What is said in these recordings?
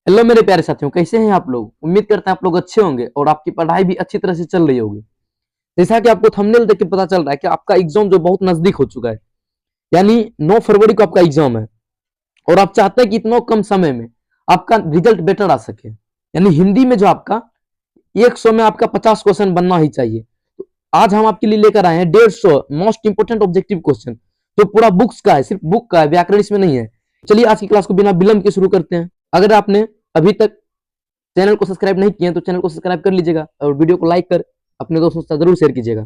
Hello मेरे प्यारे साथियों, कैसे हैं आप लोग। उम्मीद करते हैं आप लोग अच्छे होंगे और आपकी पढ़ाई भी अच्छी तरह से चल रही होगी। जैसा कि आपको थंबनेल देख के पता चल रहा है कि आपका एग्जाम जो बहुत नजदीक हो चुका है, यानी 9 फरवरी को आपका एग्जाम है और आप चाहते हैं कि इतना कम समय में आपका रिजल्ट बेटर आ सके। यानी हिंदी में जो आपका 100 में आपका 50 क्वेश्चन बनना ही चाहिए। तो आज हम आपके लिए लेकर आए हैं 150 मोस्ट इंपोर्टेंट ऑब्जेक्टिव क्वेश्चन, जो पूरा बुक्स का है, सिर्फ बुक का है, व्याकरण इसमें नहीं है। चलिए आज की क्लास को बिना विलंब के शुरू करते हैं। अगर आपने अभी तक चैनल को सब्सक्राइब नहीं किए तो चैनल को सब्सक्राइब कर लीजिएगा और वीडियो को लाइक कर अपने दोस्तों के साथ जरूर शेयर कीजिएगा।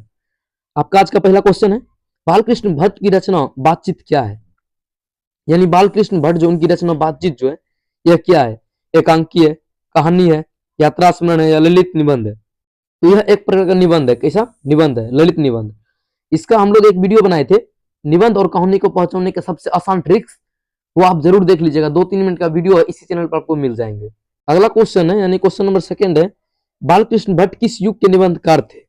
आपका आज का पहला क्वेश्चन है, बालकृष्ण भट्ट की रचना बातचीत क्या है। यानी बालकृष्ण भट्ट जो उनकी रचना बातचीत जो है यह क्या है। एकांकी है, कहानी है, यात्रा स्मरण है या ललित निबंध है। तो यह एक प्रकार का निबंध है। कैसा निबंध है? ललित निबंध। इसका हम लोग एक वीडियो बनाए थे, निबंध और कहानी को पहचानने के सबसे आसान ट्रिक्स, वो आप जरूर देख लीजिएगा। 2-3 मिनट का वीडियो है, इसी चैनल पर आपको मिल जाएंगे। अगला क्वेश्चन है, यानी क्वेश्चन नंबर सेकंड है, बालकृष्ण भट्ट किस युग के निबंधकार थे।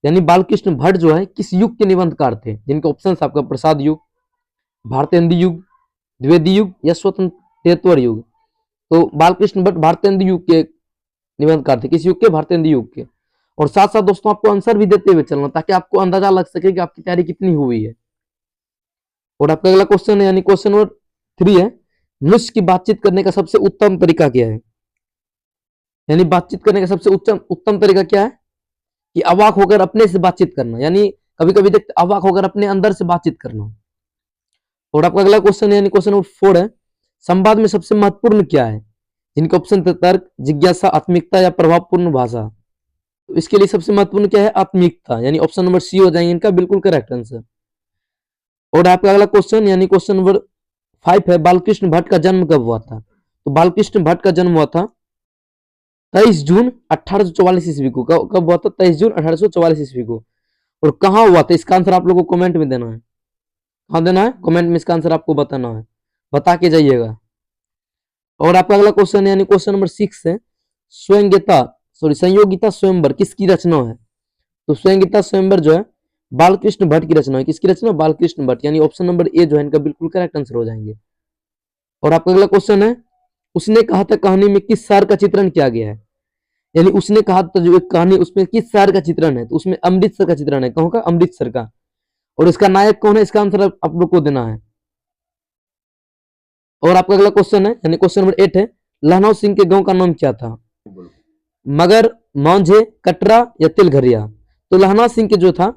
यानी बालकृष्ण भट्ट जो है किस युग के निबंधकार थे, जिनके ऑप्शन आपका प्रसाद युग, भारतेंदु युग, द्विवेदी युग या स्वतंत्र युग। तो बालकृष्ण भट्ट भारतेंदु युग के निबंधकार थे। किस युग के? भारतेंदु युग के। और साथ साथ दोस्तों आपको आंसर भी देते हुए चलना, ताकि आपको अंदाजा लग सके कि आपकी तैयारी कितनी हुई है। और आपका अगला क्वेश्चन है, यानी क्वेश्चन नंबर 3 है, मनुष्य की बातचीत करने का सबसे उत्तम तरीका क्या है। यानी बातचीत करने का सबसे उत्तम तरीका क्या है कि अवाक होकर अपने से बातचीत करना। यानी कभी कभी देखते अवाक होकर अपने अंदर से बातचीत करना। और आपका अगला क्वेश्चन है, यानी क्वेश्चन नंबर 4 है, संवाद में सबसे महत्वपूर्ण क्या है। जिनके ऑप्शन थे तर्क, जिज्ञासा, आत्मिकता या प्रभावपूर्ण भाषा। तो इसके लिए सबसे महत्वपूर्ण क्या है? आत्मिकता। यानी ऑप्शन नंबर सी हो जाएंगे इनका बिल्कुल करेक्ट आंसर। और आपका अगला क्वेश्चन, यानी क्वेश्चन नंबर 5 है, बालकृष्ण भट्ट का जन्म कब हुआ था। तो बालकृष्ण भट्ट का जन्म हुआ था 23 जून 1844 ईस्वी को। कब हुआ था? 23 जून 1844 ईस्वी को। और कहाँ हुआ था, इसका आंसर आप लोगों को कमेंट में देना है। कहाँ देना है? कमेंट में इसका आंसर आपको बताना है, बता के जाइएगा। और आपका अगला क्वेश्चन, यानी क्वेश्चन नंबर 6 है, संयोगिता स्वयंवर किसकी रचना है। तो संयोगिता स्वयंवर जो है बालकृष्ण भट्ट की रचना है। किसकी रचना? बालकृष्ण भट्ट। यानी ऑप्शन नंबर ए जो है इनका बिल्कुल करेक्ट आंसर हो जाएंगे। और आपका अगला क्वेश्चन है, उसने कहा था कहानी में किस शहर का चित्रण किया गया है। यानी उसने कहा था जो एक कहानी, उसमें किस शहर का चित्रण है। तो उसमें अमृतसर का चित्रण है। कहाँ का? अमृतसर का। और इसका नायक कौन है, इसका आंसर आप लोग को देना है। और आपका अगला क्वेश्चन है, यानी क्वेश्चन नंबर 8 है, लखनऊ सिंह के गांव का नाम क्या था। मगर, मांझे, कटरा या तिलघरिया। तो लखनऊ सिंह के जो था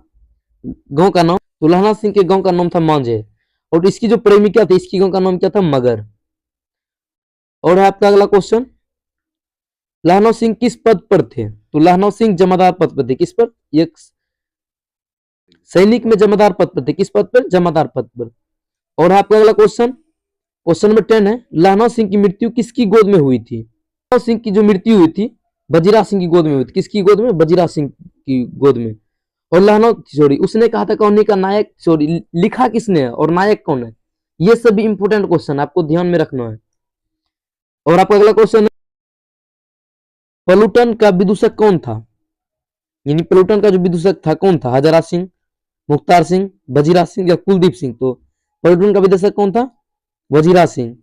गांव का नाम, तो लखनऊ सिंह के गांव का नाम था मांझे। और इसकी जो प्रेमिका थी, इसकी गांव का नाम क्या था? मगर। और आपका अगला क्वेश्चन, लखनऊ सिंह किस पद पर थे। तो लखनऊ सिंह जमादार पद पर थे। किस पर? एक सैनिक में जमादार पद पर थे। किस पद पर? जमादार पद पर। और आपका अगला क्वेश्चन, क्वेश्चन नंबर 10 है, लखनऊ सिंह की मृत्यु किसकी गोद में हुई थी। लखनऊ सिंह की जो मृत्यु हुई थी वजीरा सिंह की गोद में हुई थी। किसकी गोद में? वजीरा सिंह की गोद में। और लखनऊ सॉरी उसने कहा था कहानी का नायक, सॉरी लिखा किसने है और नायक कौन है। ये सभी इंपोर्टेंट क्वेश्चन आपको ध्यान में रखना है। और आपका अगला क्वेश्चन है, प्लूटन का विदूषक कौन था। यानी प्लूटन का जो विदूषक था कौन था? हजारा सिंह, मुख्तार सिंह, वजीरा सिंह या कुलदीप सिंह। तो प्लूटन का विदूषक कौन था? वजीरा सिंह।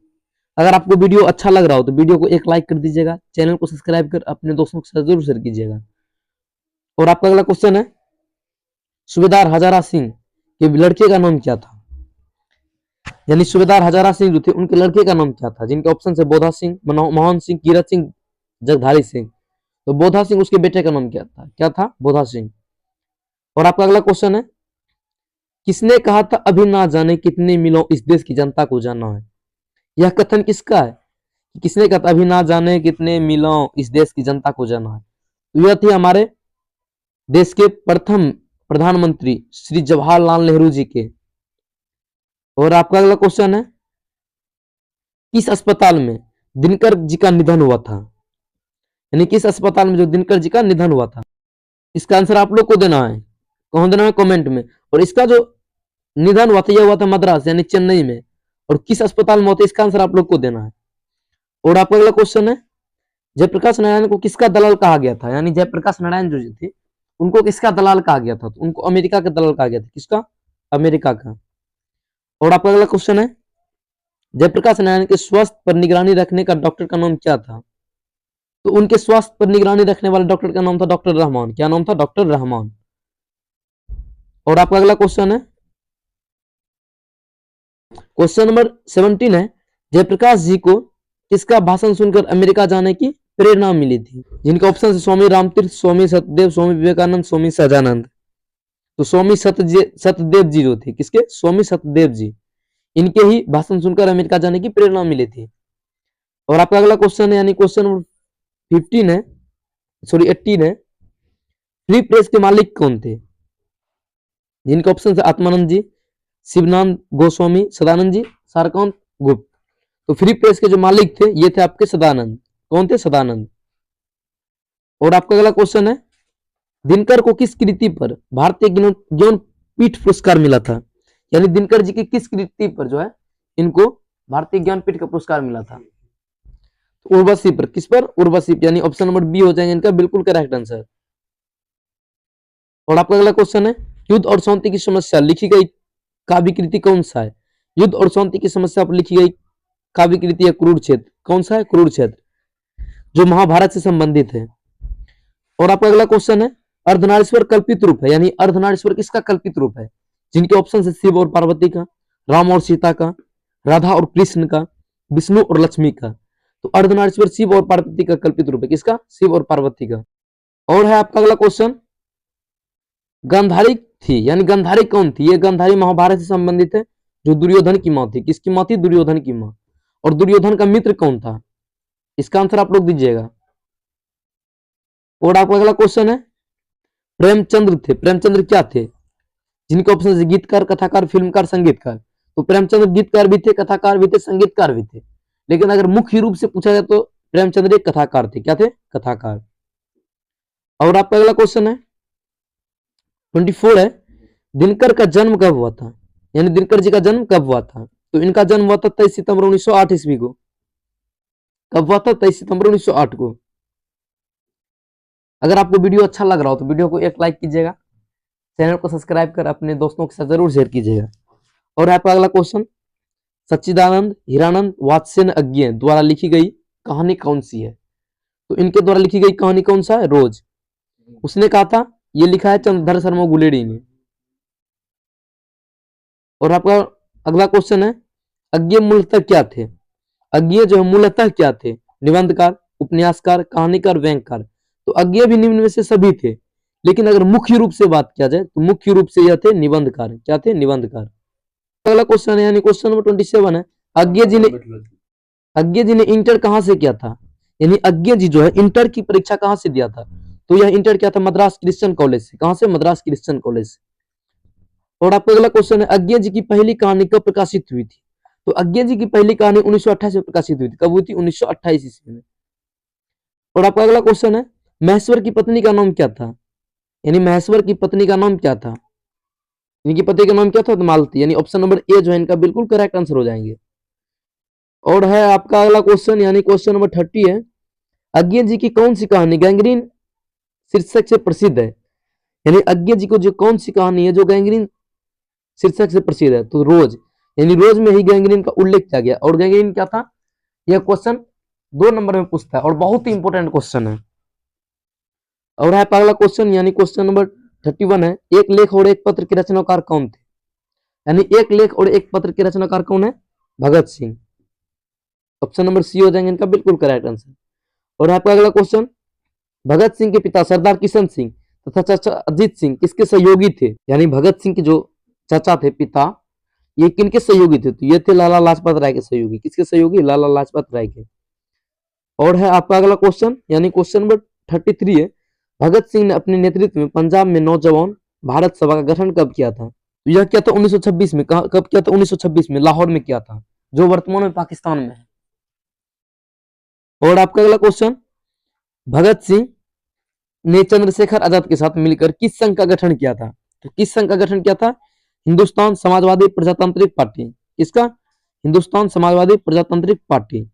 अगर आपको वीडियो अच्छा लग रहा हो तो वीडियो को एक लाइक कर दीजिएगा, चैनल को सब्सक्राइब कर अपने दोस्तों के साथ जरूर शेयर कीजिएगा। और आपका अगला क्वेश्चन है, सूबेदार हजारा सिंह के लड़के का नाम क्या था। यानी सूबेदार हजारा सिंह जो थे उनके लड़के का नाम क्या था, जिनके ऑप्शन है बोधा सिंह, मोहन सिंह, कीरत सिंह, जगधारी सिंह। तो बोधा सिंह उसके बेटे का नाम क्या था? क्या था? बोधा सिंह। और आपका अगला क्वेश्चन है, किसने कहा था अभी ना जाने कितने मिलो इस देश की जनता को जाना है। यह कथन किसका है? किसने कहा था अभी ना जाने कितने मिलो इस देश की जनता को जाना है। तो यह थे हमारे देश के प्रथम प्रधानमंत्री श्री जवाहरलाल नेहरू जी के। और आपका अगला क्वेश्चन है, किस अस्पताल में दिनकर जी का निधन हुआ था। यानी किस अस्पताल में जो दिनकर जी का निधन हुआ था। इसका आंसर आप लोग को देना है। कौन देना है? कमेंट में। और इसका जो निधन हुआ था यह हुआ था मद्रास यानी चेन्नई में। और किस अस्पताल में होता है, इसका आंसर आप लोग को देना है। और आपका अगला क्वेश्चन है, जयप्रकाश नारायण को किसका दलाल कहा गया था। यानी जयप्रकाश नारायण जो थे उनको किसका दलाल कहा गया था। तो उनको अमेरिका का दलाल कहा गया था। किसका? अमेरिका का। और आपका अगला क्वेश्चन है, जयप्रकाश नारायण के स्वास्थ्य पर निगरानी रखने का डॉक्टर का नाम क्या था? तो उनके स्वास्थ्य पर निगरानी रखने वाले डॉक्टर का नाम था डॉक्टर रहमान। क्या नाम था? डॉक्टर रहमान। और आपका अगला क्वेश्चन है, क्वेश्चन नंबर 17 है, जयप्रकाश जी को किसका भाषण सुनकर अमेरिका जाने की प्रेरणा मिली थी? जिनका ऑप्शन है स्वामी रामतीर्थ, स्वामी सत्यदेव, स्वामी विवेकानंद, स्वामी सहजानंद। तो स्वामी सत्यदेव जी जो थे, किसके? स्वामी सत्यदेव जी, इनके ही भाषण सुनकर अमेरिका जाने की प्रेरणा मिली थी। और आपका अगला क्वेश्चन है, यानी क्वेश्चन नंबर 15 है, सॉरी 18 है, फ्री प्रेस के मालिक कौन थे? जिनके ऑप्शन है आत्मानंद जी, शिवनाथ गोस्वामी, सदानंद जी, सारकांत गुप्त। तो फ्री प्रेस के जो मालिक थे ये थे आपके सदानंद। कौन थे? सदानंद। और आपका अगला क्वेश्चन है, दिनकर को किस कृति पर भारतीय ज्ञानपीठ पुरस्कार मिला था? यानी दिनकर जी की किस कृति पर जो है इनको भारतीय ज्ञानपीठ का पुरस्कार मिला था? उर्वशी पर। किस पर? उर्वशी, यानी ऑप्शन नंबर बी हो जाएगा इनका बिल्कुल करेक्ट आंसर। और आपका अगला क्वेश्चन है, युद्ध और शांति की समस्या लिखी गई काव्य कृति कौन सा है? युद्ध और शांति की समस्या पर लिखी गई काव्य कृति है कुरुक्षेत्र। कौन सा है? कुरुक्षेत्र, जो महाभारत से संबंधित है। और आपका अगला क्वेश्चन है, अर्धनारीश्वर कल्पित रूप है, यानी अर्धनारीश्वर किसका कल्पित रूप है? जिनके ऑप्शन है शिव और पार्वती का, राम और सीता का, राधा और कृष्ण का, विष्णु और लक्ष्मी का। तो अर्धनारीश्वर शिव और पार्वती का कल्पित रूप है। किसका? शिव और पार्वती का। और है आपका अगला क्वेश्चन, गांधारी थी, यानी गांधारी कौन थी? ये गांधारी महाभारत से संबंधित है, जो दुर्योधन की मां थी। किसकी मां थी? दुर्योधन की मां। और दुर्योधन का मित्र कौन था? इसका आंसर आप लोग दीजिएगा। और आपका अगला क्वेश्चन है, प्रेमचंद्र थे, प्रेमचंद्र क्या थे? जिनके ऑप्शन है गीतकार, कथाकार, फिल्मकार, संगीतकार। तो प्रेमचंद्र गीतकार भी थे, कथाकार भी थे, संगीतकार भी थे, लेकिन अगर मुख्य रूप से पूछा जाए तो प्रेमचंद्र एक कथाकार थे। क्या थे? कथाकार। और आपका अगला क्वेश्चन है 24 है, दिनकर का जन्म कब हुआ था? यानी दिनकर जी का जन्म कब हुआ था? तो इनका जन्म हुआ था 23 सितंबर 1908 ईस्वी को। कब हुआ था? 23 सितंबर 1908 को। अगर आपको वीडियो अच्छा लग रहा हो तो वीडियो को एक लाइक कीजिएगा, चैनल को सब्सक्राइब कर अपने दोस्तों के साथ जरूर शेयर कीजिएगा। और आपका अगला क्वेश्चन, सच्चिदानंद हिरानंद वात्स्ययन अज्ञेय द्वारा लिखी गई कहानी कौन सी है? तो इनके द्वारा लिखी गई कहानी कौन सा है? रोज। उसने कहा था, ये लिखा है चंद्रधर शर्मा गुलेरी ने। और आपका अगला क्वेश्चन है, अज्ञेय मूलतः क्या थे? अज्ञेय जो है मूलतः क्या थे? निबंधकार, उपन्यासकार, कहानीकार, व्यंग्यकार। तो अज्ञेय भी निम्न में से सभी थे, लेकिन अगर मुख्य रूप से बात किया जाए तो मुख्य रूप से यह थे निबंधकार। क्या थे? निबंधकार। अगला क्वेश्चन है, यानी क्वेश्चन नंबर 27 है, अज्ञेय जी ने इंटर कहां से किया था? यानी अज्ञेय जी जो है इंटर की परीक्षा कहां से दिया था? तो यह इंटर किया था मद्रास क्रिश्चियन कॉलेज से। कहां से? मद्रास क्रिश्चियन कॉलेज से। और आपका अगला क्वेश्चन है, अज्ञेय जी की पहली कहानी कब प्रकाशित हुई थी? तो अज्ञेय जी की पहली कहानी 1928 में प्रकाशित हुई थी। कब हुई थी? 1928 ईस्वी में। और आपका अगला क्वेश्चन है, महेश्वर की पत्नी का नाम क्या था? यानी महेश्वर की पत्नी का नाम क्या था? इनकी पति का नाम क्या था? तो मालती। यानी ऑप्शन नंबर ए जो है इनका बिल्कुल करेक्ट आंसर हो जाएंगे। और है आपका अगला क्वेश्चन, यानी क्वेश्चन नंबर 30 है, अज्ञेय जी की कौन सी कहानी गैंग्रीन शीर्षक से प्रसिद्ध है? यानी अज्ञेय जी को जो कौन सी कहानी है जो गैंग्रीन शीर्षक से प्रसिद्ध है? तो रोज। यानी रोज में ही गैंग्रीन का उल्लेख किया गया। और गैंग्रीन क्या था? यह क्वेश्चन 2 नंबर में पूछता है और बहुत ही इंपॉर्टेंट क्वेश्चन है। और है अगला क्वेश्चन, यानी क्वेश्चन नंबर 31 है, एक लेख और एक पत्र के रचनाकार कौन थे? यानी एक लेख और एक पत्र के रचनाकार कौन है? Bhagat Singh. Option number C हो जाएंगे इनका बिल्कुल करेक्ट आंसर। और आपका अगला क्वेश्चन, भगत सिंह के पिता सरदार किशन सिंह तथा चाचा अजीत सिंह किसके सहयोगी थे? यानी भगत सिंह के जो चाचा थे, पिता, ये किनके सहयोगी थे? तो ये थे लाला लाजपत राय के सहयोगी। किसके सहयोगी? लाला लाजपत राय के। और है आपका अगला क्वेश्चन, यानी क्वेश्चन नंबर 33 है, भगत सिंह ने अपने नेतृत्व में पंजाब में नौजवान भारत सभा का गठन कब किया था? तो यह किया था 1926 में। कब किया था? 1926 में लाहौर में किया था, जो वर्तमान में पाकिस्तान में है। और आपका अगला क्वेश्चन, भगत सिंह ने चंद्रशेखर आजाद के साथ मिलकर किस संघ का गठन किया था? तो किस संघ का गठन किया था? हिंदुस्तान समाजवादी प्रजातांत्रिक पार्टी। किसका? हिंदुस्तान समाजवादी प्रजातांत्रिक पार्टी।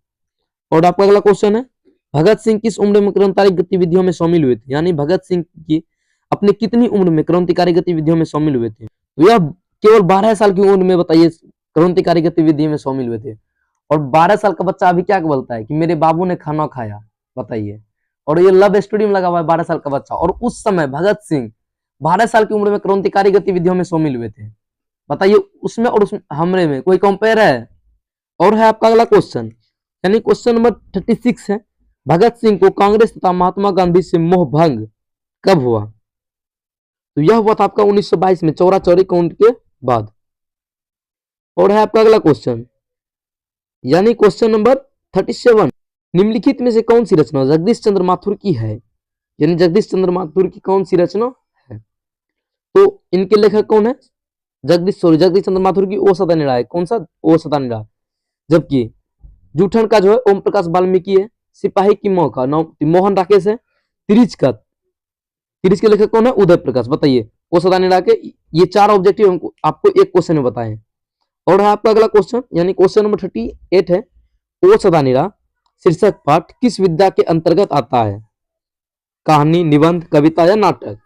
और आपका अगला क्वेश्चन है, भगत सिंह किस उम्र में क्रांतिकारी गतिविधियों में शामिल हुए थे? यानी भगत सिंह की अपने कितनी उम्र में क्रांतिकारी गतिविधियों में शामिल हुए थे? तो यह केवल 12 साल की उम्र में बताइए क्रांतिकारी गतिविधियों में शामिल हुए थे। और 12 साल का बच्चा अभी क्या बोलता है कि मेरे बाबू ने खाना खाया, बताइए। और ये लव स्टोरी में लगा हुआ है 12 साल का बच्चा, और उस समय भगत सिंह 12 साल की उम्र में क्रांतिकारी गतिविधियों में शामिल हुए थे। बताइए उसमें और उस हमले में कोई कंपेयर है? और है आपका अगला क्वेश्चन, यानी क्वेश्चन नंबर 36 है, भगत सिंह को कांग्रेस तथा महात्मा गांधी से मोह भंग कब हुआ? तो यह हुआ था आपका 1922 में, चौरा चौरी कांड के बाद। और है आपका अगला क्वेश्चन, यानी क्वेश्चन नंबर 37, निम्नलिखित में से कौन सी रचना जगदीश चंद्र माथुर की है? यानी जगदीश चंद्र माथुर की कौन सी रचना है? तो इनके लेखक कौन है? जगदीश चंद्र माथुर की ओ सदानिड़ा है। कौन सा? ओ सदानिड़ा। जबकि जूठन का जो है ओम प्रकाश वाल्मीकि है। सिपाही की मौत का नाम मोहन राकेश है। तिरिच के लेखक कौन है? उदय प्रकाश। बताइए ओ सदानिड़ा के ये 4 ऑब्जेक्टिव आपको एक क्वेश्चन में बताए। और है आपका अगला क्वेश्चन, यानी क्वेश्चन नंबर 38 है, ओ सदानिड़ा शीर्षक पाठ किस विद्या के अंतर्गत आता है? कहानी, निबंध, कविता या नाटक?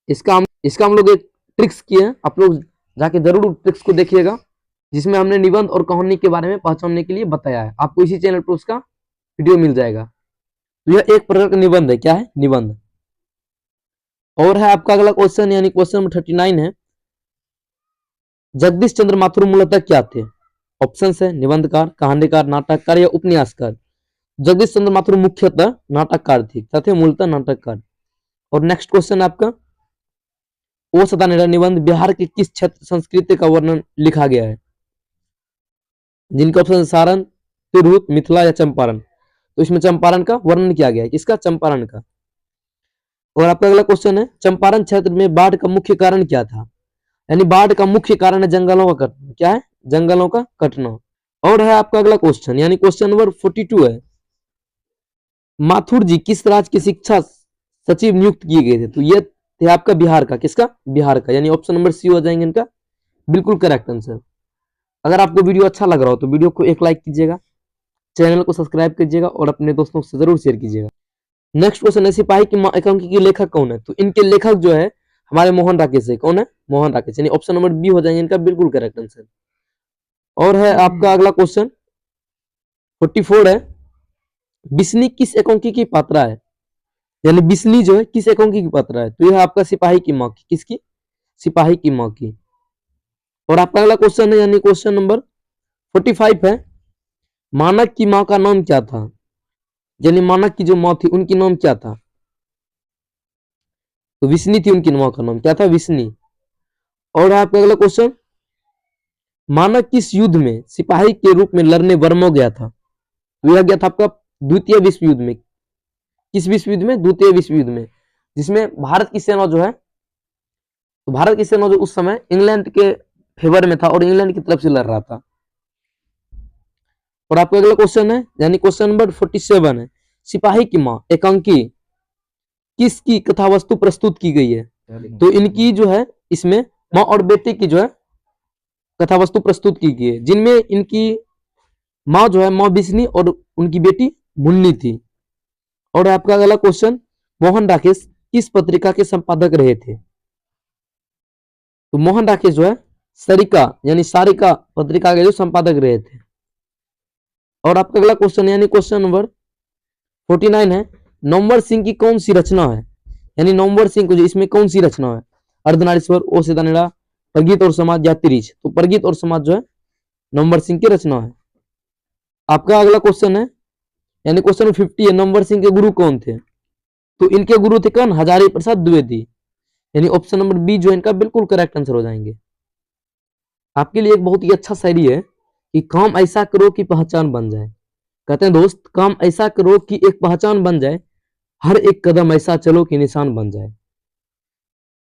इसका हम लोग एक ट्रिक्स किए हैं, आप लोग जाके जरूर ट्रिक्स को देखिएगा, जिसमें हमने निबंध और कहानी के बारे में पहचानने के लिए बताया है। आपको इसी चैनल पर उसका वीडियो मिल जाएगा। तो यह एक प्रकार का निबंध है। क्या है? निबंध। और है आपका अगला क्वेश्चन, यानी क्वेश्चन नंबर 39 है, जगदीश चंद्र माथुर मूलतः क्या थे? ऑप्शन है निबंधकार, कहानीकार, नाटककार या उपन्यासकार। जगदीश चंद्र माथुर मुख्यतः नाटककार थे, क्या थे? मूलतः नाटककार। और नेक्स्ट क्वेश्चन आपका, ओ सदानिड़ा निबंध बिहार के किस क्षेत्र संस्कृति का वर्णन लिखा गया है? जिनका ऑप्शन सारण, तिरहुत, मिथिला या चंपारण। तो इसमें चंपारण का वर्णन किया गया है। किसका? चंपारण का। और आपका अगला क्वेश्चन है, चंपारण क्षेत्र में बाढ़ का मुख्य कारण क्या था? यानी बाढ़ का मुख्य कारण है जंगलों का कटना। क्या है? जंगलों का कटना। और है आपका अगला क्वेश्चन, यानी क्वेश्चन नंबर 42 है, माथुर जी किस राज्य के शिक्षा सचिव नियुक्त किए गए थे? तो ये थे आपका बिहार का। किसका? बिहार का। यानी ऑप्शन नंबर सी हो जाएंगे इनका बिल्कुल करेक्ट आंसर। अगर आपको वीडियो अच्छा लग रहा हो तो वीडियो को एक लाइक कीजिएगा, चैनल को सब्सक्राइब कीजिएगा और अपने दोस्तों से जरूर शेयर कीजिएगा। नेक्स्ट क्वेश्चन है, सिपाही की एकांकी के लेखक कौन है? तो इनके लेखक जो है हमारे मोहन राकेश है। कौन है? मोहन राकेश। यानी ऑप्शन नंबर बी हो जाएंगे इनका बिल्कुल करेक्ट आंसर। और है आपका अगला क्वेश्चन 44 है, बिस्नी किस एकांकी की पात्रा है? यानी बिस्नी जो है किस एकांकी की पात्रा है? तो यह आपका सिपाही की माँ की। किसकी? सिपाही की माँ की। और आपका अगला क्वेश्चन है, यानी क्वेश्चन नंबर 45 है, मानक की माँ का नाम क्या था? यानी मानक की जो माँ थी उनकी नाम क्या था? तो विष्णी थी उनकी माँ का नाम। क्या था? विष्णी। और आपका अगला क्वेश्चन, मानक किस युद्ध में सिपाही के रूप में लड़ने बर्मा गया था? तो यह गया था आपका द्वितीय विश्व युद्ध में। किस विश्व युद्ध में? द्वितीय विश्व युद्ध में, जिसमें भारत की सेना जो है, तो भारत की सेना जो उस समय इंग्लैंड के फेवर में था और इंग्लैंड की तरफ से लड़ रहा था। और आपका अगला क्वेश्चन है, यानी क्वेश्चन नंबर 47 है, सिपाही की माँ एकांकी किसकी कथा वस्तु प्रस्तुत की गई है? तो इनकी जो है इसमें माँ और बेटे की जो है कथा वस्तु प्रस्तुत की गई है, जिनमें इनकी माँ जो है माँ बिस्नी और उनकी बेटी मुन्नी थी। और आपका अगला क्वेश्चन, मोहन राकेश किस पत्रिका के संपादक रहे थे? तो मोहन राकेश जो है सरिका यानी सारिका पत्रिका के जो संपादक रहे थे। और आपका अगला क्वेश्चन, यानी क्वेश्चन नंबर 49 है, नवंबर सिंह की कौन सी रचना है? यानी नवंबर सिंह को जो इसमें कौन सी रचना है? अर्धनारीश्वर, ओ सदानिड़ा, प्रगीत और समाज या तिरिच। तो प्रगीत और समाज जो है नवंबर सिंह की रचना है। आपका अगला क्वेश्चन है, यानी क्वेश्चन 50 है, नवंबर सिंह के गुरु कौन थे? तो इनके गुरु थे कौन? हजारी प्रसाद द्विवेदी। यानी ऑप्शन नंबर बी जो है इनका बिल्कुल करेक्ट आंसर हो जाएंगे। आपके लिए एक बहुत ही अच्छा शायरी है कि काम ऐसा करो कि पहचान बन जाए। कहते हैं दोस्त, काम ऐसा करो कि एक पहचान बन जाए, हर एक कदम ऐसा चलो कि निशान बन जाए।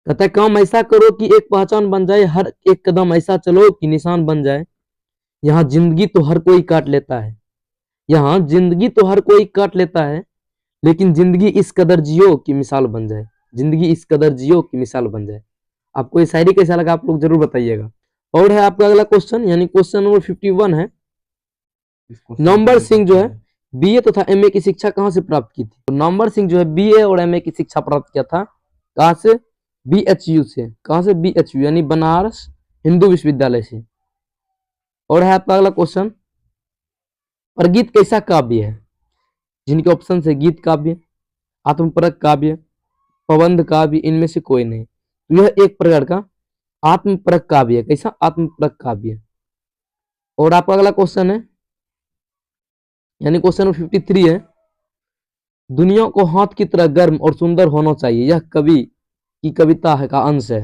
कहता है काम ऐसा करो कि एक पहचान बन जाए, हर एक कदम ऐसा चलो कि निशान बन जाए। यहाँ जिंदगी तो हर कोई काट लेता है, यहाँ जिंदगी तो हर कोई काट लेता है, लेकिन जिंदगी इस कदर जियो कि मिसाल बन जाए। जिंदगी इस कदर जियो कि मिसाल बन जाए। आपको ये शायरी कैसा लगा आप लोग जरूर बताइएगा। और है आपका अगला क्वेश्चन, यानी क्वेश्चन नंबर 51 है, नवंबर सिंह जो है बीए तथा एमए की शिक्षा कहां से प्राप्त की थी? तो नवंबर सिंह जो है बीए और एमए की शिक्षा प्राप्त किया था कहां से? बीएचयू से। कहां से? बीएचयू यानी बनारस हिंदू विश्वविद्यालय से। और है आपका अगला क्वेश्चन, प्रगीत कैसा काव्य है? जिनके ऑप्शन है गीत काव्य, आत्मपरक काव्य, प्रबंध काव्य, इनमें से कोई नहीं। तो यह एक प्रकार का आत्मपरक काव्य है। कैसा? आत्मपरक काव्य। और आपका अगला क्वेश्चन है, यानी क्वेश्चन नंबर 53 है, दुनिया को हाथ की तरह गर्म और सुंदर होना चाहिए, यह कवि की कविता है का अंश है।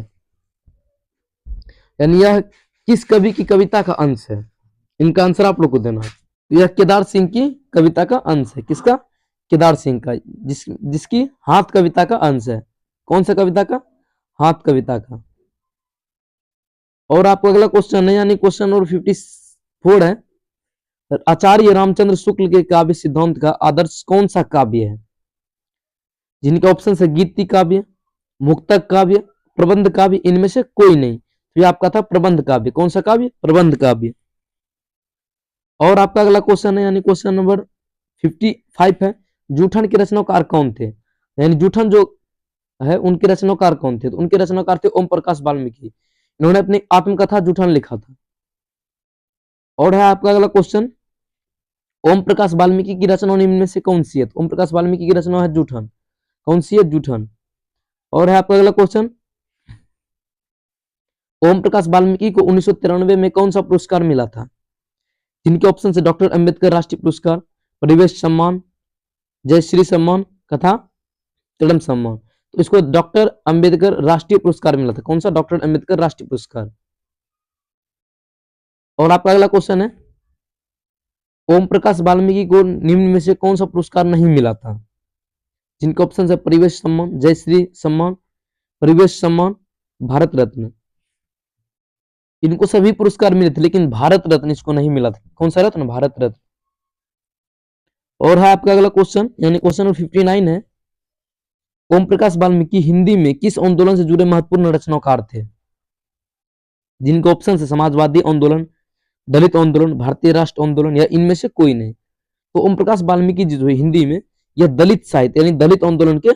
यानी यह किस कवि की कविता का अंश है? इनका आंसर आप लोग को देना है। तो यह केदार सिंह की कविता का अंश है। किसका? केदार सिंह का, जिसकी हाथ कविता का अंश है। कौन सा कविता का? हाथ कविता का। और आपको अगला क्वेश्चन है, यानी क्वेश्चन नंबर 54 है, आचार्य रामचंद्र शुक्ल के काव्य सिद्धांत का आदर्श कौन सा काव्य है? जिनके ऑप्शन है गीति काव्य, मुक्तक काव्य, प्रबंध काव्य, इनमें से कोई नहीं। तो ये आपका था प्रबंध काव्य। कौन सा काव्य? प्रबंध काव्य। और आपका अगला क्वेश्चन है, यानी क्वेश्चन नंबर 55 है, जूठन के रचनाकार कौन थे? यानी जूठन जो है उनके रचनाकार कौन थे? तो उनके रचनाकार थे ओम प्रकाश वाल्मीकि। इन्होंने अपनी आत्मकथा जूठन लिखा था। और है आपका अगला क्वेश्चन, ओम प्रकाश वाल्मीकि की रचना निम्न में से कौन सी है? तो ओम प्रकाश वाल्मीकि की रचना है जूठन। कौन सी है? जूठन। और है आपका अगला क्वेश्चन, ओम प्रकाश वाल्मीकि को 1993 में कौन सा पुरस्कार मिला था? जिनके ऑप्शन है डॉक्टर अंबेडकर राष्ट्रीय पुरस्कार, परिवेश सम्मान, जयश्री सम्मान तथा कदम सम्मान। तो इसको डॉक्टर अंबेडकर राष्ट्रीय पुरस्कार मिला था। कौन सा? डॉक्टर अंबेडकर राष्ट्रीय पुरस्कार। और आपका अगला क्वेश्चन है, ओम प्रकाश वाल्मीकि को निम्न में से कौन सा पुरस्कार नहीं मिला था? जिनके ऑप्शन है परिवेश सम्मान, जयश्री सम्मान, परिवेश सम्मान, भारत रत्न। इनको सभी पुरस्कार मिले थे, लेकिन भारत रत्न इसको नहीं मिला था। कौन सा रत्न? भारत रत्न। और है आपका अगला क्वेश्चन, यानी क्वेश्चन नंबर 59 है, ओम प्रकाश वाल्मीकि हिंदी में किस आंदोलन से जुड़े महत्वपूर्ण रचनाकार थे? जिनके ऑप्शन है समाजवादी आंदोलन, दलित आंदोलन, भारतीय राष्ट्र आंदोलन, या इनमें से कोई नहीं। तो ओम प्रकाश वाल्मीकि जी जो है हिंदी में यह दलित साहित्य यानी दलित आंदोलन के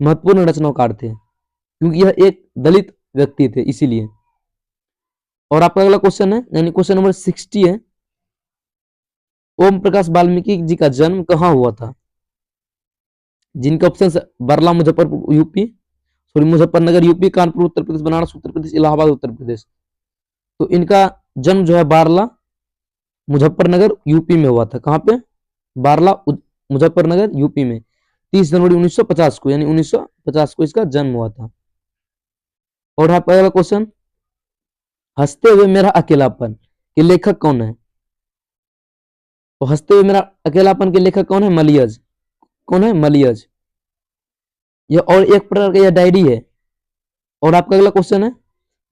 महत्वपूर्ण रचनाकार थे, क्योंकि यह एक दलित व्यक्ति थे, इसीलिए। और आपका अगला क्वेश्चन है, यानी क्वेश्चन नंबर 60 है, ओम प्रकाश वाल्मीकि जी का जन्म कहाँ हुआ था? जिनके ऑप्शन है Barla Muzaffarpur UP, sorry Muzaffarnagar UP, Kanpur Uttar Pradesh, Banaras Uttar Pradesh, Allahabad Uttar Pradesh. तो इनका जन्म जो है बारला मुजफ्फरनगर यूपी में हुआ था। कहाँ पे? बारला मुजफ्फरनगर यूपी में 30 जनवरी 1950 को, यानी 1950 को इसका जन्म हुआ था। और है पहला क्वेश्चन, हंसते हुए मेरा अकेलापन के लेखक कौन है? तो हंसते हुए मेरा अकेलापन के लेखक कौन है? मलियज। कौन है? मलियज। यह और एक प्रकार का यह डायरी है। और आपका अगला क्वेश्चन है,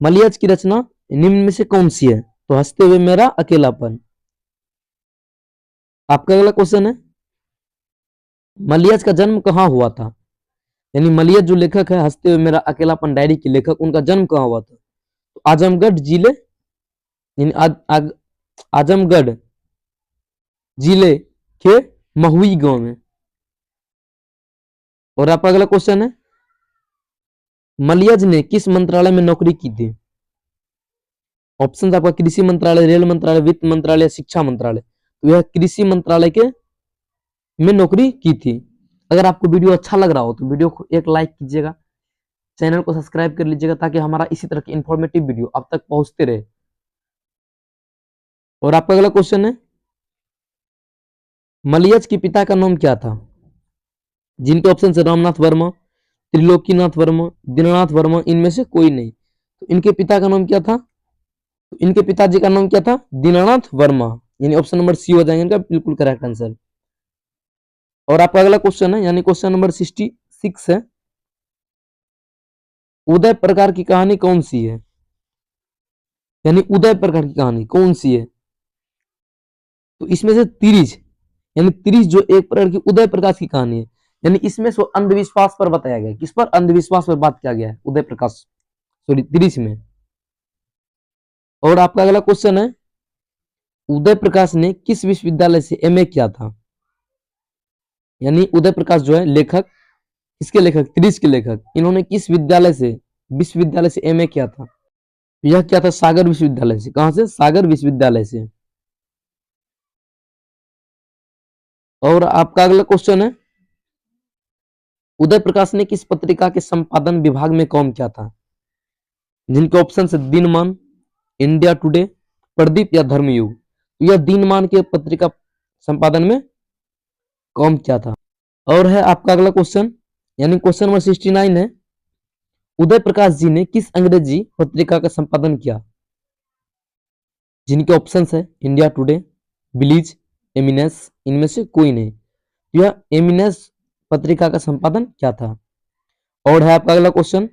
मलियज की रचना निम्न में से कौन सी है? तो हंसते हुए मेरा अकेलापन। आपका अगला क्वेश्चन है, मलियज का जन्म कहाँ हुआ था? यानी मलियज जो लेखक है हंसते हुए मेरा अकेलापन डायरी के लेखक, उनका जन्म कहाँ हुआ था? तो आजमगढ़ जिले, यानी आजमगढ़ जिले के महुई गांव में। और आपका अगला क्वेश्चन है, मलियज ने किस मंत्रालय में नौकरी की थी? ऑप्शन आपका कृषि मंत्रालय, रेल मंत्रालय, वित्त मंत्रालय, शिक्षा मंत्रालय। तो यह कृषि मंत्रालय के में नौकरी की थी। अगर आपको वीडियो अच्छा लग रहा हो तो वीडियो को एक लाइक कीजिएगा, चैनल को सब्सक्राइब कर लीजिएगा, ताकि हमारा इसी तरह की इंफॉर्मेटिव वीडियो अब तक पहुंचते रहे। और आपका अगला क्वेश्चन है, मलियज के पिता का नाम क्या था? जिनके ऑप्शन है रामनाथ वर्मा, त्रिलोकीनाथ वर्मा, दीनानाथ वर्मा, इनमें से कोई नहीं। तो इनके पिता का नाम क्या था? तो इनके पिताजी का नाम क्या था? दीनानाथ वर्मा, यानी ऑप्शन नंबर सी हो जाएगा इनका बिल्कुल करेक्ट आंसर। और आपका अगला क्वेश्चन है, यानी क्वेश्चन नंबर 66 है, उदय प्रकार की कहानी कौन सी है? यानी उदय प्रकार की कहानी कौन सी है? तो इसमें से तिरिज, यानी तिरिज जो एक प्रकार की उदय प्रकाश की कहानी है, यानी इसमें से अंधविश्वास पर बताया गया है। किस पर? अंधविश्वास पर बात किया गया है उदय प्रकाश, सॉरी तिरिज में। और आपका अगला क्वेश्चन है, उदय प्रकाश ने किस विश्वविद्यालय से एमए किया था? यानी उदय प्रकाश जो है लेखक, किसके लेखक? तिरिज के लेखक, इन्होंने किस विश्वविद्यालय से एमए किया था? यह क्या था? सागर विश्वविद्यालय से। कहां से? सागर विश्वविद्यालय से। और आपका अगला क्वेश्चन है, उदय प्रकाश ने किस पत्रिका के संपादन विभाग में काम किया था? जिनके ऑप्शन है दिनमान, इंडिया टुडे, प्रदीप या धर्मयुग। तो यह दिनमान के पत्रिका संपादन में काम किया था। और है आपका अगला क्वेश्चन, यानी क्वेश्चन नंबर 69 है, उदय प्रकाश जी ने किस अंग्रेजी पत्रिका का संपादन किया? जिनके ऑप्शंस है इंडिया टुडे, विलीज, एमिनेस, इनमें से कोई नहीं। यह एमिनेस पत्रिका का संपादन क्या था? और है आपका अगला क्वेश्चन,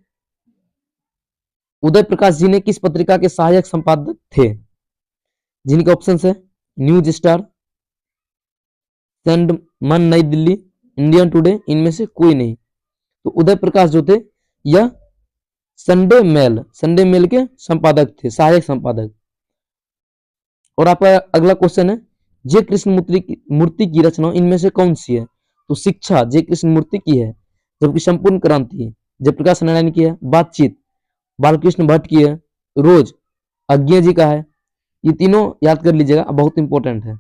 उदय प्रकाश जी ने किस पत्रिका के सहायक संपादक थे? जिनके ऑप्शंस है न्यूज स्टार, संडमन नई दिल्ली, इंडियन टुडे, इनमें से कोई नहीं। तो उदय प्रकाश जो थे यह संडे मेल के संपादक थे, सहायक संपादक। और आपका अगला क्वेश्चन है, जय कृष्ण मूर्ति की रचना इनमें से कौन सी है? तो शिक्षा जय कृष्ण मूर्ति की है, जबकि संपूर्ण क्रांति जयप्रकाश नारायण की है, बातचीत बालकृष्ण भट्ट की है, रोज अज्ञे जी का है। ये तीनों याद कर लीजिएगा, बहुत इंपॉर्टेंट है।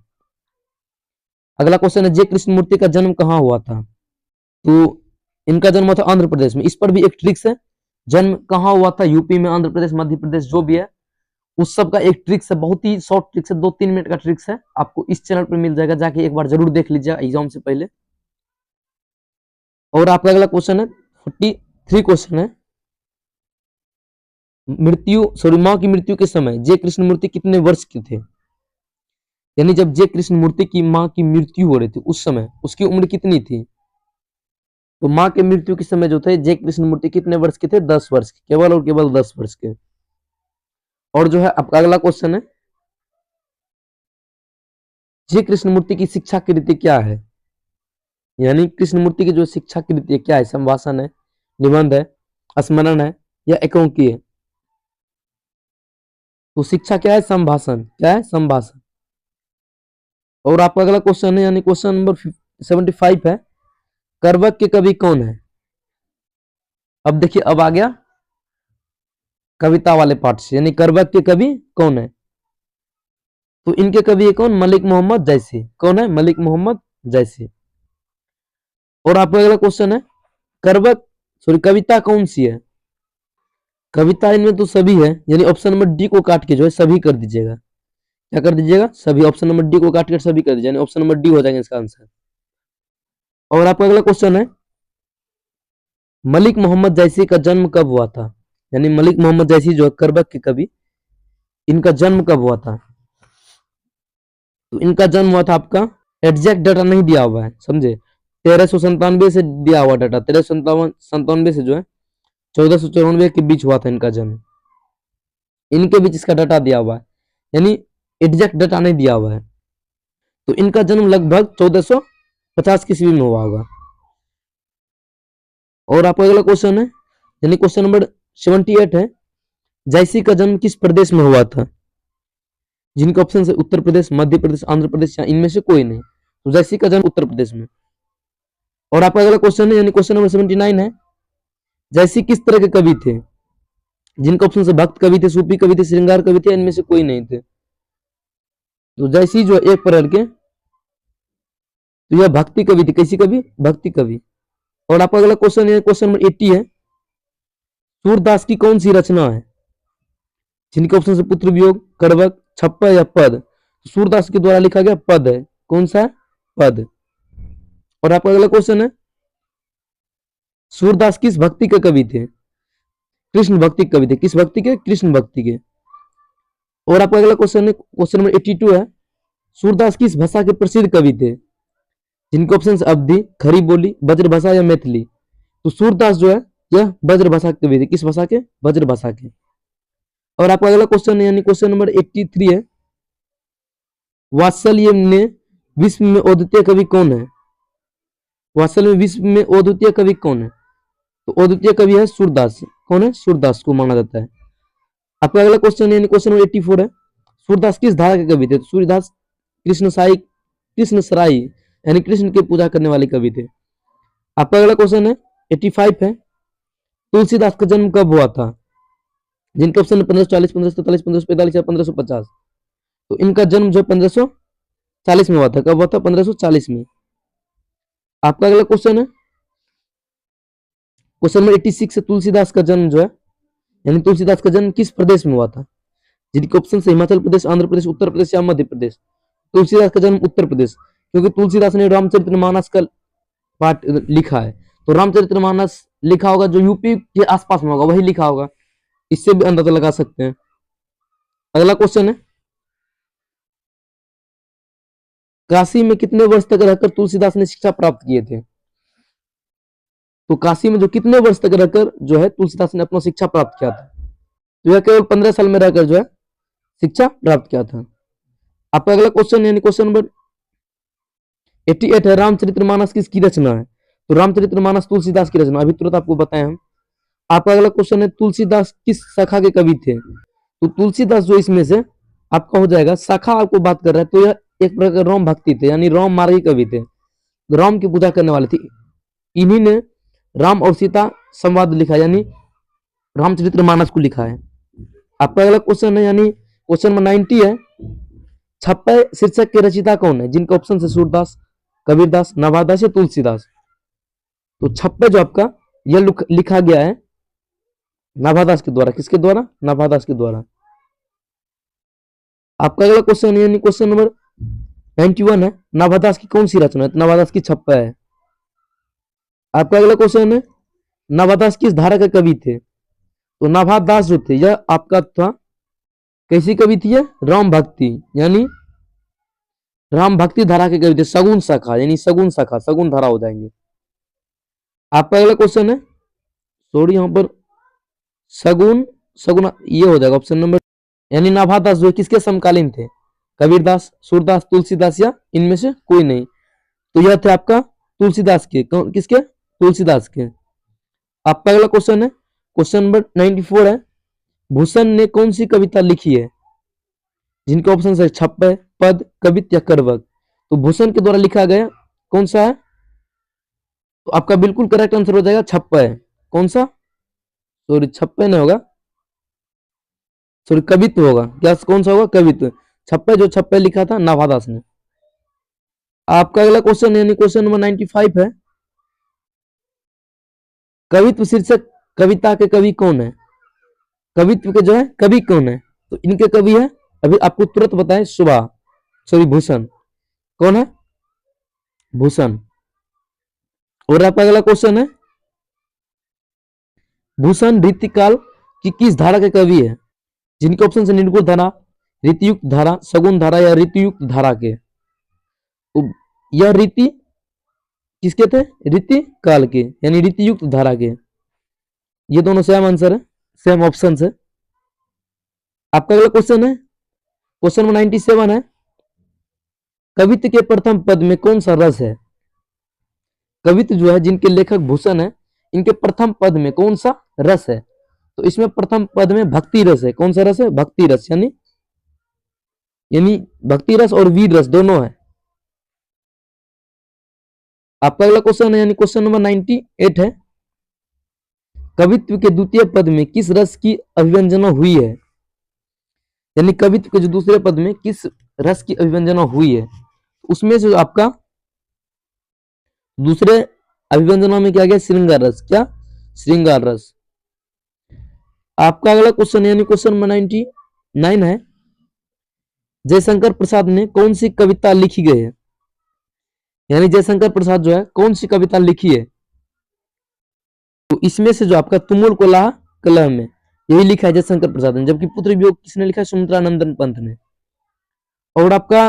अगला क्वेश्चन है, जय कृष्ण मूर्ति का जन्म कहाँ हुआ था? तो इनका जन्म हुआ था आंध्र प्रदेश में। इस पर भी एक ट्रिक्स है, जन्म कहाँ हुआ था, यूपी में, आंध्र प्रदेश, मध्य प्रदेश, जो भी है उस सब का एक ट्रिक्स है, बहुत ही शॉर्ट ट्रिक्स है, 2-3 मिनट का ट्रिक्स है, आपको इस चैनल पर मिल जाएगा, जाके एक बार जरूर देख लीजिएगा एग्जाम से पहले। और आपका अगला क्वेश्चन है 43 क्वेश्चन है, माँ की मृत्यु के समय जय कृष्ण मूर्ति कितने वर्ष के थे? यानी जब जय कृष्ण मूर्ति की माँ की मृत्यु हो रही थी उस समय उसकी उम्र कितनी थी? तो माँ के मृत्यु के समय जो थे जय कृष्ण मूर्ति कितने वर्ष के थे? 10 वर्ष के, केवल और केवल 10 वर्ष के। और जो है आपका अगला क्वेश्चन है, जय कृष्ण मूर्ति की शिक्षा कृति क्या है? यानी कृष्ण मूर्ति की जो शिक्षा कृति है क्या है? संभाषण है, निबंध है, स्मरण है या एकांकी है? तो शिक्षा क्या है? संभाषण। क्या है? संभाषण। और आपका अगला क्वेश्चन है, यानी क्वेश्चन नंबर 75 है, करवक के कवि कौन है? अब देखिए, अब आ गया कविता वाले पार्ट से, यानी करवक के कवि कौन है? तो इनके कवि है कौन? मलिक मोहम्मद जैसी। कौन है? मलिक मोहम्मद जैसी। और आपका अगला क्वेश्चन है, कविता कौन सी है? कविता इनमें तो सभी है, यानी ऑप्शन नंबर डी को काट के जो है सभी कर दीजिएगा। क्या कर दीजिएगा? सभी। ऑप्शन नंबर डी को काट कर सभी कर दीजिए, यानी ऑप्शन नंबर डी हो जाएगा इसका आंसर। और आपका अगला क्वेश्चन है, मलिक मोहम्मद जैसी का जन्म कब हुआ था? यानी मलिक मोहम्मद जैसी जो है करबक के कवि, इनका जन्म कब हुआ था? तो इनका जन्म हुआ था, आपका एग्जैक्ट डाटा नहीं दिया हुआ है, समझे, 1397 से दिया हुआ डाटा, 1397 से जो है 1494 के बीच हुआ था इनका जन्म, इनके बीच इसका डाटा दिया हुआ है, यानी एग्जैक्ट डाटा नहीं दिया हुआ है। तो इनका जन्म लगभग 1450 की ईस्वी में हुआ होगा। और आपका अगला क्वेश्चन है, यानी क्वेश्चन नंबर 78 है, जैसी का जन्म किस प्रदेश में हुआ था? जिनके ऑप्शन है उत्तर प्रदेश, मध्य प्रदेश, आंध्र प्रदेश या इनमें से कोई नहीं। तो जैसी का जन्म उत्तर प्रदेश में। और आपका अगला क्वेश्चन है, यानी क्वेश्चन नंबर 79 है, जैसी किस तरह के कवि थे? जिनके ऑप्शन से भक्त कवि थे, सूफी कवि थे, श्रृंगार कवि थे, इनमें से कोई नहीं थे। तो जैसी जो एक प्रकार के, तो यह भक्ति कवि थी। कैसी कवि? भक्ति कवि। और आपका अगला क्वेश्चन है, क्वेश्चन नंबर 80 है, सूरदास की कौन सी रचना है? जिनके ऑप्शन से पुत्र वियोग, कड़वक, छप्पा या पद। सूरदास के द्वारा लिखा गया पद है। कौन सा? पद। और आपका अगला क्वेश्चन है, सूरदास किस भक्ति के कवि थे? कृष्ण भक्ति कवि थे। किस भक्ति के? कृष्ण भक्ति के। और आपका अगला क्वेश्चन है, क्वेश्चन नंबर 82 है, सूरदास किस भाषा के प्रसिद्ध कवि थे? जिनके ऑप्शन अवधि, खड़ी बोली, ब्रज भाषा या मैथिली। तो सूरदास जो है यह ब्रज भाषा के कवि थे। किस भाषा के? ब्रज भाषा के। और आपका अगला क्वेश्चन है, यानी क्वेश्चन नंबर 83 है, वात्सल्य ने विश्व में अद्वितीय कवि कौन है? वात्सल्य में विश्व में अद्वितीय कवि कौन है? तो अद्वितीय कवि है सूरदास। कौन है? सूरदास को माना जाता है। आपका अगला क्वेश्चन है, यानी क्वेश्चन नंबर 84 है, सूरदास किस धारा के कवि थे? तो सूरदास कृष्ण सराई, यानी कृष्ण की पूजा करने वाले कवि थे। आपका अगला क्वेश्चन है 85 है, तुलसीदास का जन्म कब हुआ था? जिनके ऑप्शन है 1540, 1543, 1545 या 1550। तो इनका जन्म जो 1540 में हुआ था। कब हुआ था? 1540 में। आपका अगला क्वेश्चन है क्वेश्चन नंबर 86 है, तुलसीदास का जन्म जो है, यानी तुलसीदास का जन्म किस प्रदेश में हुआ था? जिनके ऑप्शन है हिमाचल प्रदेश, आंध्र प्रदेश, उत्तर प्रदेश या मध्य प्रदेश। तुलसीदास का जन्म उत्तर प्रदेश, क्योंकि तुलसीदास ने रामचरितमानस का पाठ लिखा है, तो रामचरितमानस लिखा होगा जो यूपी के आसपास में होगा, वही लिखा होगा, इससे भी अंदाजा लगा सकते हैं। अगला क्वेश्चन है काशी में कितने वर्ष तक रहकर तुलसीदास ने शिक्षा प्राप्त किए थे? तो काशी में जो कितने वर्ष तक रहकर जो है तुलसीदास ने अपना शिक्षा प्राप्त किया था? तो यह केवल 15 साल में रहकर जो है शिक्षा प्राप्त किया था। आपका अगला क्वेश्चन यानी क्वेश्चन नंबर 88 है, रामचरितमानस किसकी रचना है? तो रामचरितमानस तुलसीदास की रचना, अभी तुरंत आपको बताएं हम। आपका अगला क्वेश्चन है तुलसीदास किस शाखा के कवि थे? तो तुलसीदास जो इसमें से आपका हो जाएगा, शाखा आपको बात कर रहा है तो यह एक प्रकार राम भक्ति थे, यानी राम मार्गी कवि थे, राम की पूजा करने वाले थे। इन्हीं ने राम और सीता संवाद लिखा, यानी रामचरितमानस को लिखा है। आपका अगला क्वेश्चन है यानी क्वेश्चन नंबर 90 है, छप्पय शीर्षक के रचयिता कौन है? जिनका ऑप्शन है सूरदास, कबीरदास, नवादास या तुलसीदास। तो छप्पय जो आपका यह लिखा गया है नवादास के द्वारा। किसके द्वारा? नवादास के द्वारा। आपका अगला क्वेश्चन यानी क्वेश्चन नंबर 91 है, नवादास की कौन सी रचना है? तो नवादास की छप्पय है। आपका अगला क्वेश्चन है नवादास किस धारा के कवि थे? तो नवादास जो थे यह आपका था कैसी कवि थी? राम भक्ति, यानी राम भक्ति धारा के कवि थे, सगुन शाखा, यानी सगुन शाखा, सगुन धारा हो जाएंगे। आपका अगला क्वेश्चन है, सॉरी यहां पर सगुन सगुन ये हो जाएगा ऑप्शन नंबर, यानी नवादास जो किसके समकालीन थे? कबीरदास, सूरदास, तुलसीदास या इनमें से कोई नहीं। तो यह थे आपका तुलसीदास के, किसके? तुलसीदास के। आपका अगला क्वेश्चन है क्वेश्चन नंबर 94 है, भूषण ने कौन सी कविता लिखी है? जिनके ऑप्शन है छप्पय, पद, कवित या करवक। तो भूषण के द्वारा लिखा गया कौन सा है? तो आपका बिल्कुल करेक्ट आंसर हो जाएगा छप्पय। कौन सा? सॉरी छप्पय नहीं होगा, सॉरी कवित्व होगा। क्या कौन सा होगा? कवित्व। छप्पय जो छप्पय लिखा था नवादास ने। आपका अगला क्वेश्चन यानी क्वेश्चन नंबर 95 है, कवित्व शीर्षक कविता के कवि कौन है? कवित्व के जो है कवि कौन है? तो इनके कवि है, अभी आपको तुरंत बताएं, सुभा, सॉरी भूषण। कौन है? भूषण। और आपका अगला क्वेश्चन है, भूषण रीतिकाल की किस धारा के कवि है? जिनके ऑप्शन है निर्गुण धारा, रीतियुक्त धारा, सगुन धारा या रीतियुक्त धारा के। तो यह रीति किसके थे? रीति काल के, यानी रीतियुक्त धारा के। ये दोनों सेम आंसर है, सेम ऑप्शन है। आपका अगला क्वेश्चन है क्वेश्चन नंबर 97 है, कवित्व के प्रथम पद में कौन सा रस है? कवित्व जो है जिनके लेखक भूषण है, इनके प्रथम पद में कौन सा रस है? तो इसमें प्रथम पद में भक्ति रस है। कौन सा रस है? भक्ति रस, यानी भक्ति रस और वीर रस दोनों है। आपका अगला क्वेश्चन है यानी क्वेश्चन नंबर 98 है, कवित्व के द्वितीय पद में किस रस की अभिव्यंजना हुई है? यानी कवित्व के जो दूसरे पद में किस रस की अभिव्यंजना हुई है? उसमें से आपका दूसरे अभिव्यंजना में क्या गया? श्रृंगार रस। क्या? श्रृंगार रस। आपका अगला क्वेश्चन यानी क्वेश्चन नंबर 99 है, जयशंकर प्रसाद ने कौन सी कविता लिखी गई है? यानी जयशंकर प्रसाद जो है कौन सी कविता लिखी है? तो इसमें से जो आपका तुमुल को लाह कलह में, यही लिखा है जयशंकर प्रसाद ने, जबकि पुत्र वियोग किसने लिखा है? सुमित्रानंदन पंत ने। और आपका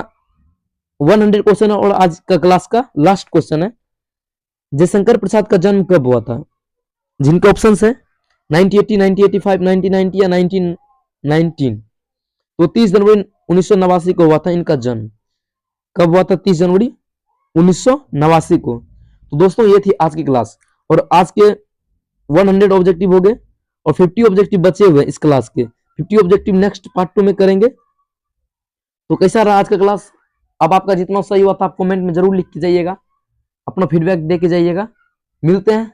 100 क्वेश्चन है और आज का क्लास का लास्ट क्वेश्चन है, जयशंकर प्रसाद का जन्म कब हुआ था? जिनके ऑप्शंस है 1980, 1985, 1990 या 1919। तो 30 जनवरी 1989 को हुआ था इनका जन्म। कब हुआ था? 30 जनवरी 1989 को। तो दोस्तों ये थी आज की क्लास, और आज के 100 ऑब्जेक्टिव हो गए और 50 ऑब्जेक्टिव बचे हुए इस क्लास के। 50 ऑब्जेक्टिव नेक्स्ट पार्ट 2 में करेंगे। तो कैसा रहा आज का क्लास? अब आपका जितना सही हुआ था आप कमेंट में जरूर लिख के जाइएगा, अपना फीडबैक दे के जाइएगा। मिलते हैं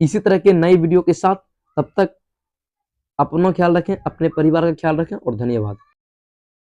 इसी तरह के नई वीडियो के साथ, तब तक अपना ख्याल रखें, अपने परिवार का ख्याल रखें और धन्यवाद।